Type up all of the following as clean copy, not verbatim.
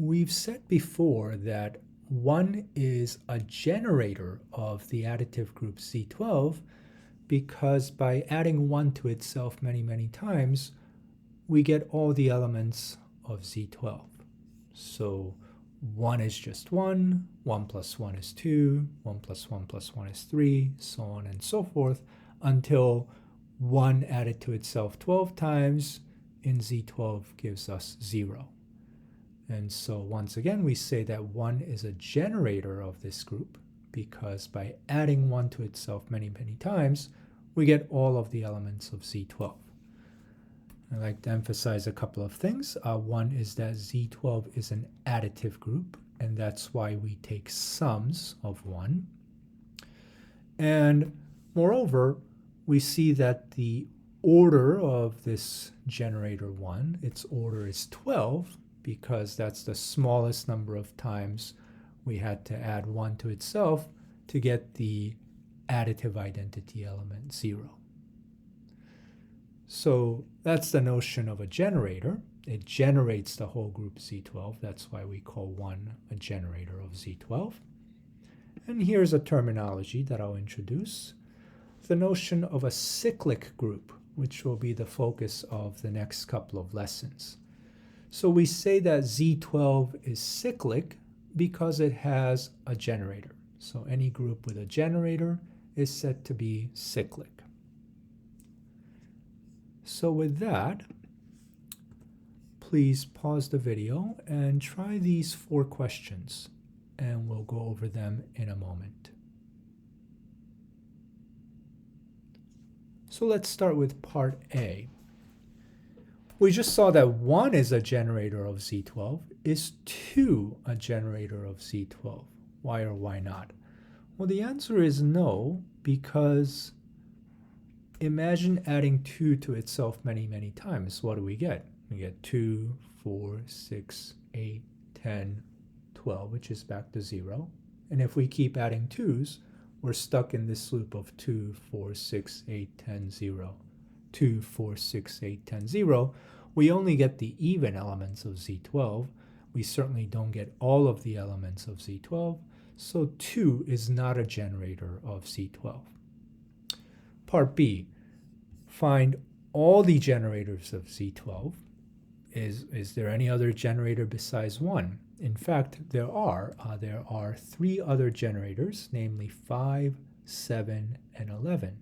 We've said before that 1 is a generator of the additive group C12 because by adding 1 to itself many, many times, we get all the elements of Z12. So 1 is just 1, 1 plus 1 is 2, 1 plus 1 plus 1 is 3, so on and so forth, until 1 added to itself 12 times in Z12 gives us 0. And so once again, we say that 1 is a generator of this group because by adding 1 to itself many, many times, we get all of the elements of Z12. I'd like to emphasize a couple of things. One is that Z12 is an additive group, and that's why we take sums of 1. And moreover, we see that the order of this generator 1, its order is 12, because that's the smallest number of times we had to add 1 to itself to get the additive identity element 0. So that's the notion of a generator. It generates the whole group Z12. That's why we call 1 a generator of Z12. And here's a terminology that I'll introduce. The notion of a cyclic group, which will be the focus of the next couple of lessons. So we say that Z12 is cyclic because it has a generator. So any group with a generator is said to be cyclic. So with that, please pause the video and try these 4 questions, and we'll go over them in a moment. So let's start with part A. We just saw that 1 is a generator of Z12. Is 2 a generator of Z12? Why or why not? Well, the answer is no, because imagine adding 2 to itself many, many times. What do we get? We get 2, 4, 6, 8, 10, 12, which is back to 0. And if we keep adding 2's, we're stuck in this loop of 2, 4, 6, 8, 10, 0. 2, 4, 6, 8, 10, 0. We only get the even elements of Z12. We certainly don't get all of the elements of Z12. So 2 is not a generator of Z12. Part B, find all the generators of Z12. Is there any other generator besides 1? In fact, there are 3 other generators, namely 5, 7, and 11.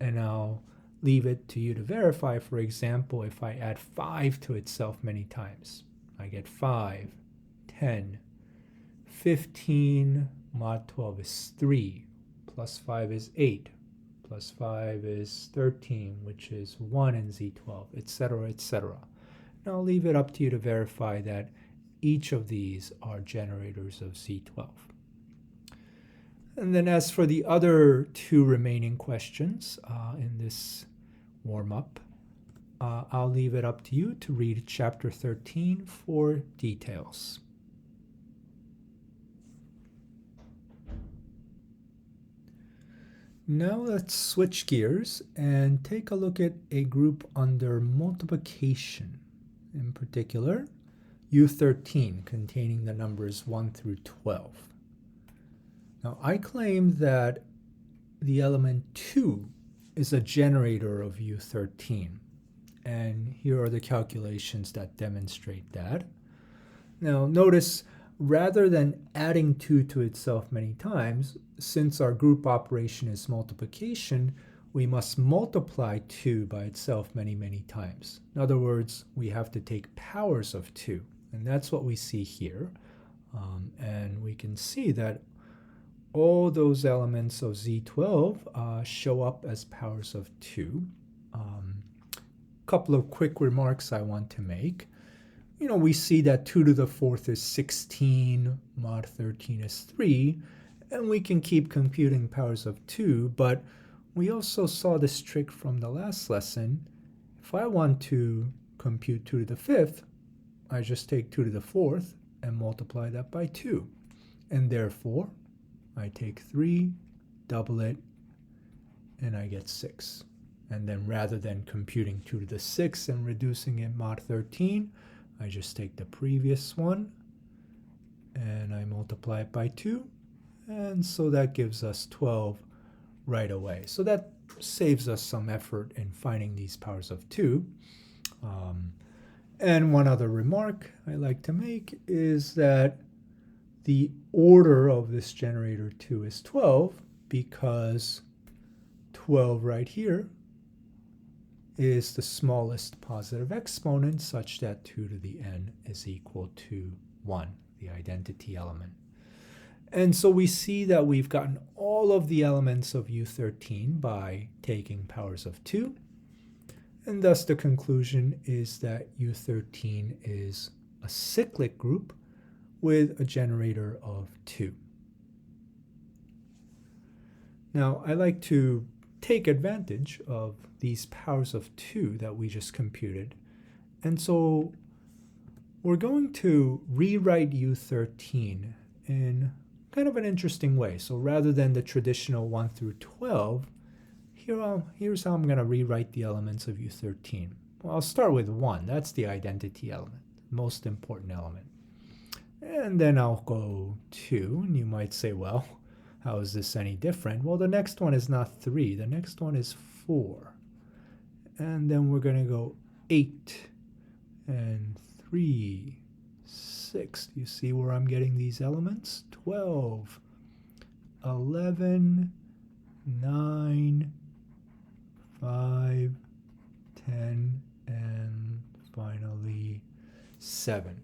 And I'll leave it to you to verify. For example, if I add 5 to itself many times, I get 5, 10, 15, mod 12 is 3, plus 5 is 8, plus 5 is 13, which is 1 in Z12, etc., etc. Now I'll leave it up to you to verify that each of these are generators of Z12. And then as for the other 2 remaining questions in this warm-up, I'll leave it up to you to read chapter 13 for details. Now let's switch gears and take a look at a group under multiplication, in particular U13 containing the numbers 1 through 12. Now I claim that the element 2 is a generator of U13, and here are the calculations that demonstrate that. Now notice, rather than adding 2 to itself many times, since our group operation is multiplication, we must multiply 2 by itself many, many times. In other words, we have to take powers of 2, and that's what we see here. And we can see that all those elements of Z12 show up as powers of 2. Couple of quick remarks I want to make. We see that 2 to the 4th is 16, mod 13 is 3, and we can keep computing powers of 2, but we also saw this trick from the last lesson. If I want to compute 2 to the 5th, I just take 2 to the 4th and multiply that by 2. And therefore, I take 3, double it, and I get 6. And then rather than computing 2 to the 6th and reducing it mod 13, I just take the previous one, and I multiply it by 2, and so that gives us 12 right away. So that saves us some effort in finding these powers of 2. And one other remark I like to make is that the order of this generator 2 is 12 because 12 right here is the smallest positive exponent such that 2 to the n is equal to 1, the identity element. And so we see that we've gotten all of the elements of U13 by taking powers of 2. And thus the conclusion is that U13 is a cyclic group with a generator of 2. Now, I like to take advantage of these powers of 2 that we just computed. And so we're going to rewrite U13 in kind of an interesting way. So rather than the traditional 1 through 12, here's how I'm going to rewrite the elements of U13. Well, I'll start with 1. That's the identity element, most important element. And then I'll go 2, and you might say, well, how is this any different? Well, the next one is not 3. The next one is 4. And then we're going to go 8 and 3, 6. Do you see where I'm getting these elements? 12, 11, 9, 5, 10, and finally 7.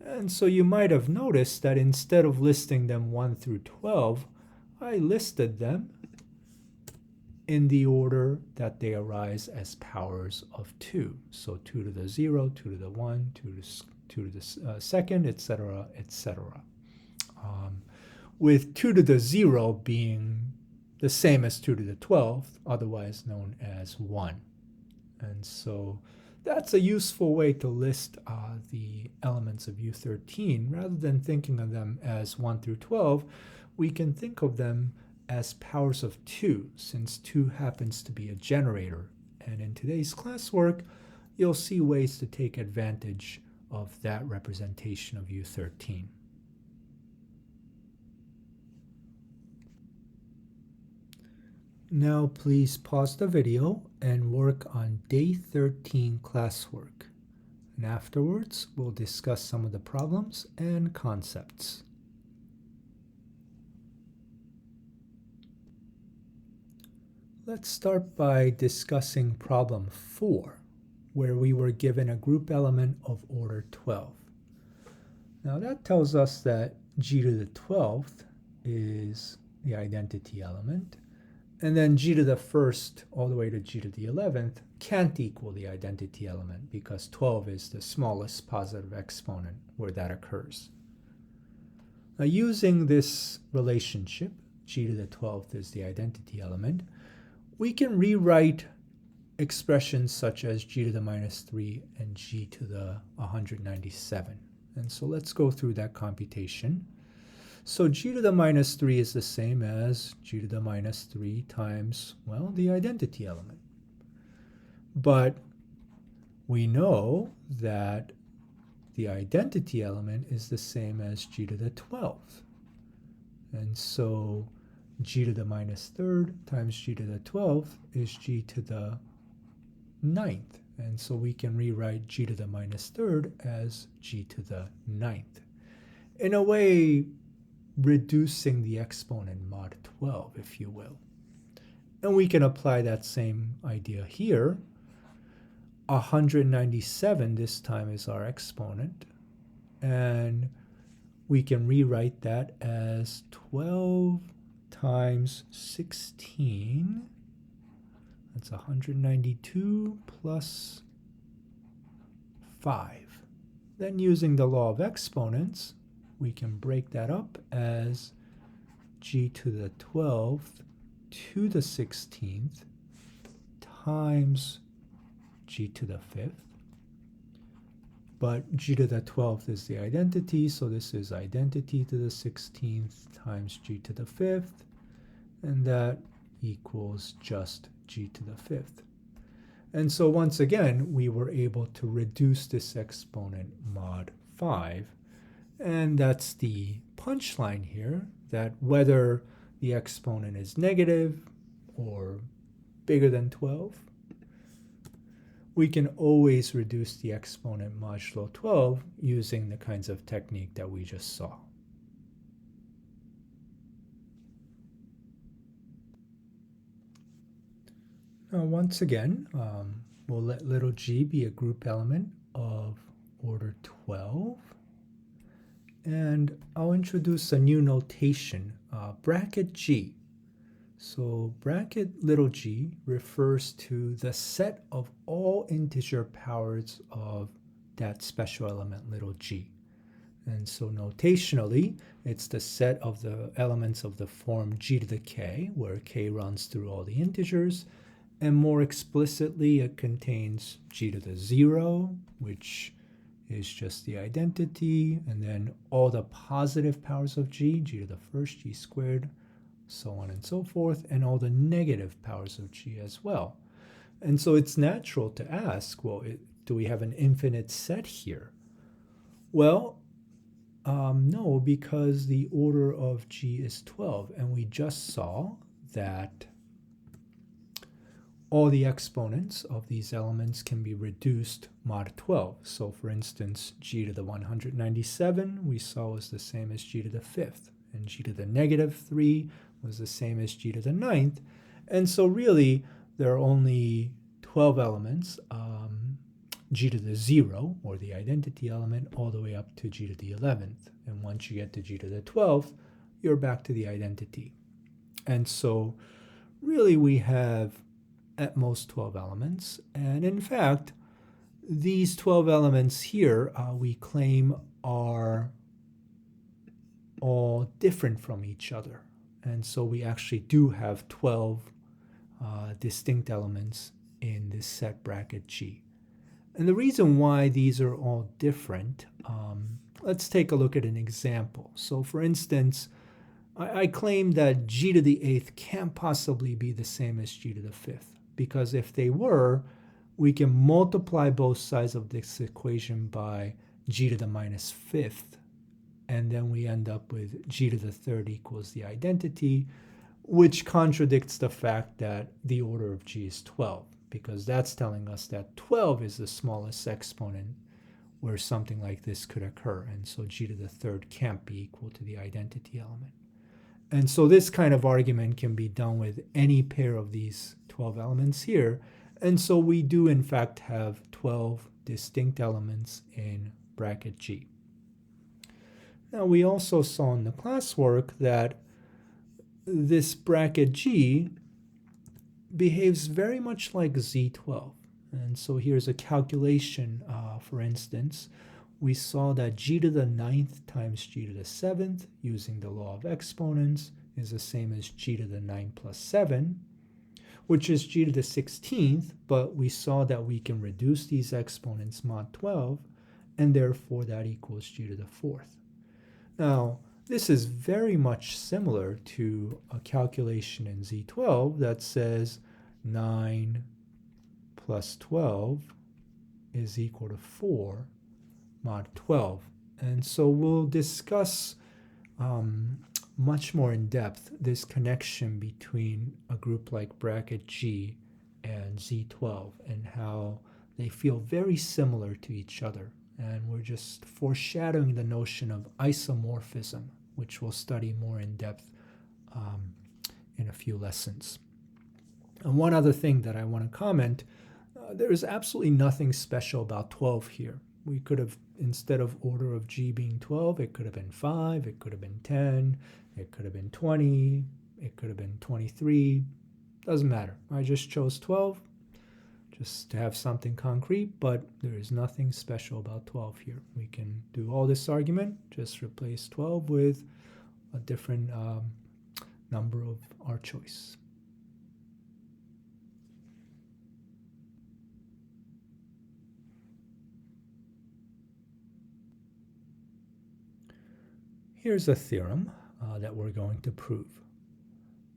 And so you might have noticed that instead of listing them 1 through 12, I listed them in the order that they arise as powers of 2. So 2 to the 0, 2 to the 1, 2 to the second, etc., etc. With 2 to the 0 being the same as 2 to the 12th, otherwise known as 1. And so that's a useful way to list the elements of U13. Rather than thinking of them as 1 through 12, we can think of them as powers of 2, since 2 happens to be a generator. And in today's classwork, you'll see ways to take advantage of that representation of U13. Now please pause the video and work on day 13 classwork. And afterwards, we'll discuss some of the problems and concepts. Let's start by discussing problem 4, where we were given a group element of order 12. Now that tells us that g to the 12th is the identity element, and then g to the 1st all the way to g to the 11th can't equal the identity element because 12 is the smallest positive exponent where that occurs. Now using this relationship, g to the 12th is the identity element, we can rewrite expressions such as g to the minus 3 and g to the 197. And so let's go through that computation. So g to the minus 3 is the same as g to the minus 3 times, well, the identity element. But we know that the identity element is the same as g to the 12th. And so g to the minus 3rd times g to the 12th is g to the 9th. And so we can rewrite g to the minus 3rd as g to the 9th. In a way, reducing the exponent mod 12, if you will. And we can apply that same idea here. 197 this time is our exponent. And we can rewrite that as 12 times 16. That's 192 plus 5. Then using the law of exponents, we can break that up as g to the 12th to the 16th times g to the 5th. But g to the 12th is the identity, so this is identity to the 16th times g to the 5th, and that equals just g to the 5th. And so once again, we were able to reduce this exponent mod 5, And that's the punchline here, that whether the exponent is negative or bigger than 12, we can always reduce the exponent modulo 12 using the kinds of technique that we just saw. Now, once again, we'll let little g be a group element of order 12. And I'll introduce a new notation, bracket g. So bracket little g refers to the set of all integer powers of that special element little g. And so notationally, it's the set of the elements of the form g to the k, where k runs through all the integers. And more explicitly, it contains g to the 0, which is just the identity, and then all the positive powers of g, g to the first, g squared, so on and so forth, and all the negative powers of g as well. And so it's natural to ask, well, do we have an infinite set here? Well, no, because the order of g is 12, and we just saw that all the exponents of these elements can be reduced mod 12. So for instance, g to the 197 we saw was the same as g to the 5th, and g to the negative 3 was the same as g to the 9th. And so really, there are only 12 elements, g to the 0, or the identity element, all the way up to g to the 11th. And once you get to g to the 12th, you're back to the identity. And so really we have at most 12 elements. And in fact, these 12 elements here we claim are all different from each other. And so we actually do have 12 distinct elements in this set bracket G. And the reason why these are all different, let's take a look at an example. So for instance, I claim that g to the 8th can't possibly be the same as g to the 5th. Because if they were, we can multiply both sides of this equation by g to the minus 5th, and then we end up with g to the 3rd equals the identity, which contradicts the fact that the order of g is 12, because that's telling us that 12 is the smallest exponent where something like this could occur, and so g to the 3rd can't be equal to the identity element. And so this kind of argument can be done with any pair of these 12 elements here. And so we do, in fact, have 12 distinct elements in bracket G. Now, we also saw in the classwork that this bracket G behaves very much like Z12. And so here's a calculation, for instance. We saw that g to the 9th times g to the 7th, using the law of exponents, is the same as g to the 9 plus 7, which is g to the 16th, but we saw that we can reduce these exponents mod 12, and therefore that equals g to the 4th. Now, this is very much similar to a calculation in Z12 that says 9 plus 12 is equal to 4 mod 12. And so we'll discuss much more in depth this connection between a group like bracket G and Z12 and how they feel very similar to each other. And we're just foreshadowing the notion of isomorphism, which we'll study more in depth in a few lessons. And one other thing that I want to comment, there is absolutely nothing special about 12 here. We could have, instead of order of G being 12, it could have been 5, it could have been 10, it could have been 20, it could have been 23. Doesn't matter. I just chose 12 just to have something concrete, but there is nothing special about 12 here. We can do all this argument, just replace 12 with a different number of our choice. Here's a theorem that we're going to prove.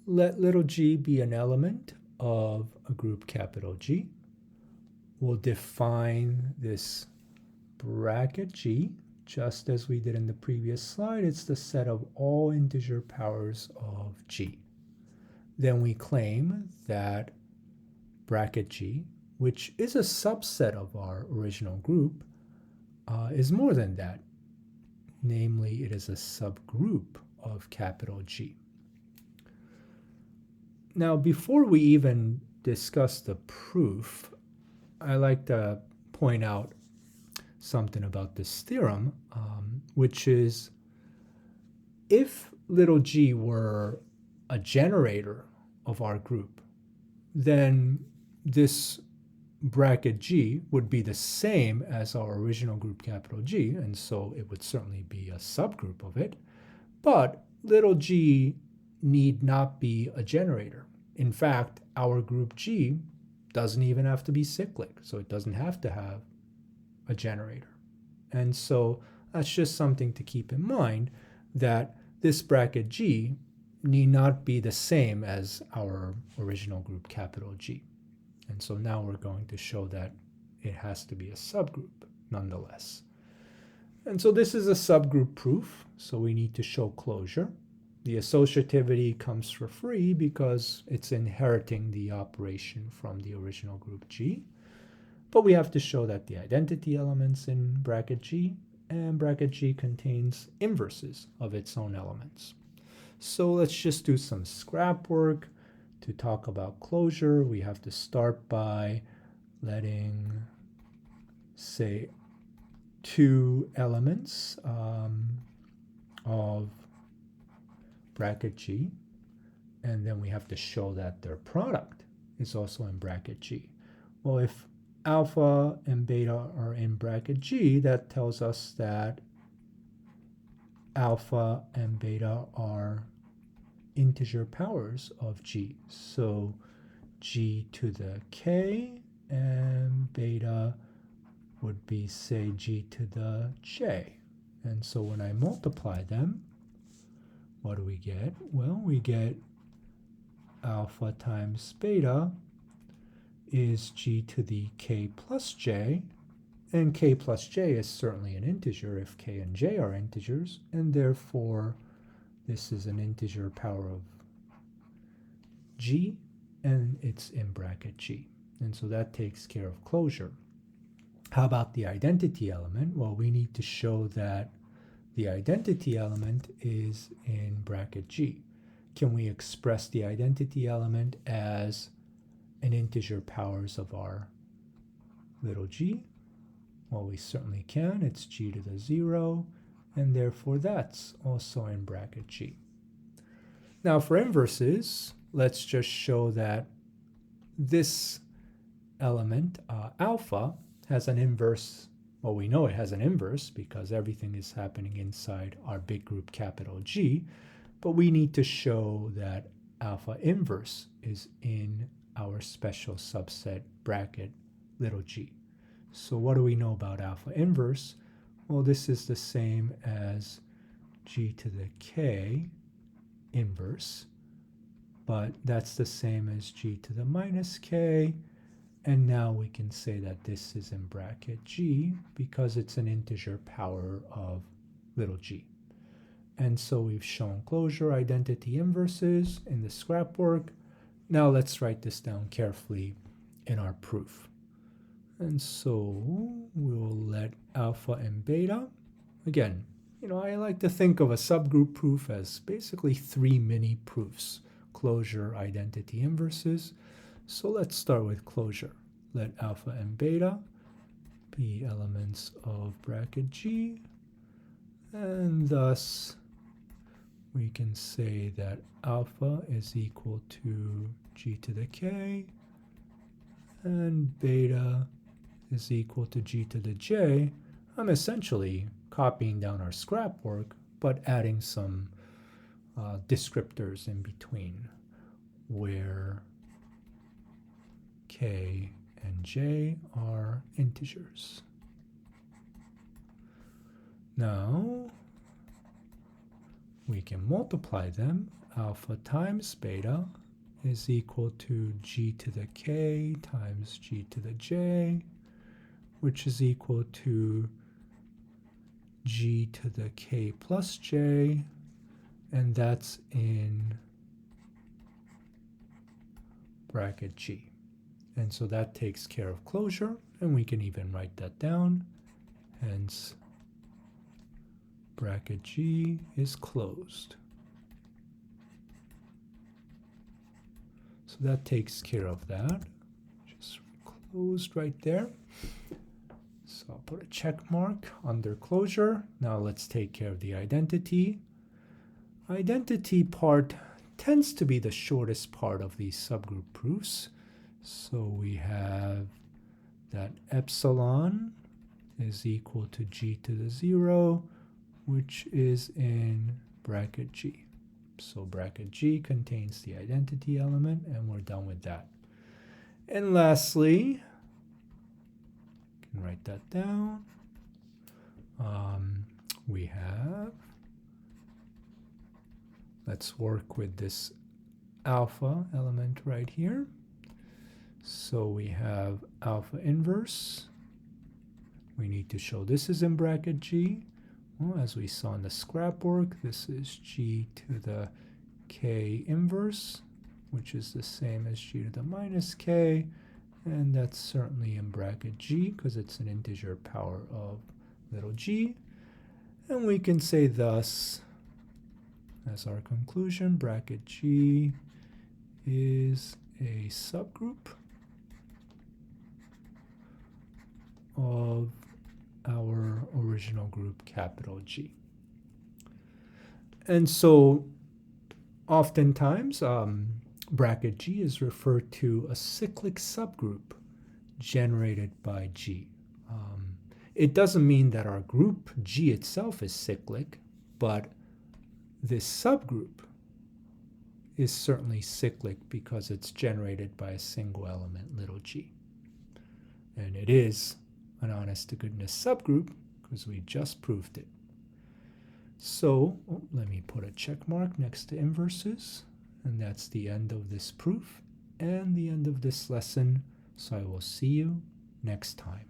Let little g be an element of a group capital G. We'll define this bracket G just as we did in the previous slide, it's the set of all integer powers of G. Then we claim that bracket G, which is a subset of our original group, is more than that. Namely, it is a subgroup of capital G. Now, before we even discuss the proof, I like to point out something about this theorem, which is if little g were a generator of our group, then this bracket G would be the same as our original group capital G, and so it would certainly be a subgroup of it. But little g need not be a generator. In fact, our group G doesn't even have to be cyclic, so it doesn't have to have a generator. And so that's just something to keep in mind, that this bracket G need not be the same as our original group capital G. And so now we're going to show that it has to be a subgroup nonetheless. And so this is a subgroup proof, so we need to show closure. The associativity comes for free because it's inheriting the operation from the original group G. But we have to show that the identity elements in bracket G and bracket G contains inverses of its own elements. So let's just do some scrap work. To talk about closure, we have to start by letting, say, two elements of bracket G, and then we have to show that their product is also in bracket G. Well, if alpha and beta are in bracket G, that tells us that alpha and beta are integer powers of G. So G to the K and beta would be, say, G to the J. And so when I multiply them, what do we get? Well, we get alpha times beta is G to the K plus J, and K plus J is certainly an integer if K and J are integers, and therefore this is an integer power of G, and it's in bracket G. And so that takes care of closure. How about the identity element? Well, we need to show that the identity element is in bracket G. Can we express the identity element as an integer powers of our little g? Well, we certainly can. It's G to the 0, and therefore that's also in bracket G. Now for inverses, let's just show that this element, alpha, has an inverse. Well, we know it has an inverse because everything is happening inside our big group capital G, but we need to show that alpha inverse is in our special subset bracket little g. So what do we know about alpha inverse? Well, this is the same as G to the K inverse, but that's the same as G to the minus K. And now we can say that this is in bracket G because it's an integer power of little g. And so we've shown closure, identity inverses in the scrap work. Now let's write this down carefully in our proof. And so we'll let alpha and beta, again, I like to think of a subgroup proof as basically 3 mini proofs: closure, identity inverses. So let's start with closure. Let alpha and beta be elements of bracket G, and thus we can say that alpha is equal to G to the K, and beta is equal to G to the J. I'm essentially copying down our scrap work, but adding some descriptors in between where K and J are integers. Now we can multiply them. Alpha times beta is equal to G to the K times G to the J, which is equal to g to the k plus j, and that's in bracket g. And so that takes care of closure, and we can even write that down. Hence, bracket g is closed. So that takes care of that. Just closed right there. So I'll put a check mark under closure. Now let's take care of the identity. Identity part tends to be the shortest part of these subgroup proofs. So we have that epsilon is equal to g to the 0, which is in bracket g. So bracket g contains the identity element, and we're done with that. And lastly, you can write that down. We have, let's work with this alpha element right here. So we have alpha inverse. We need to show this is in bracket g. Well, as we saw in the scrap work, this is g to the k inverse, which is the same as g to the minus k, and that's certainly in bracket g because it's an integer power of little g. And we can say thus, as our conclusion, bracket g is a subgroup of our original group capital G. And so oftentimes bracket G is referred to a cyclic subgroup generated by G. It doesn't mean that our group G itself is cyclic, but this subgroup is certainly cyclic because it's generated by a single element, little g. And it is an honest-to-goodness subgroup because we just proved it. So let me put a check mark next to inverses, and that's the end of this proof and the end of this lesson. So I will see you next time.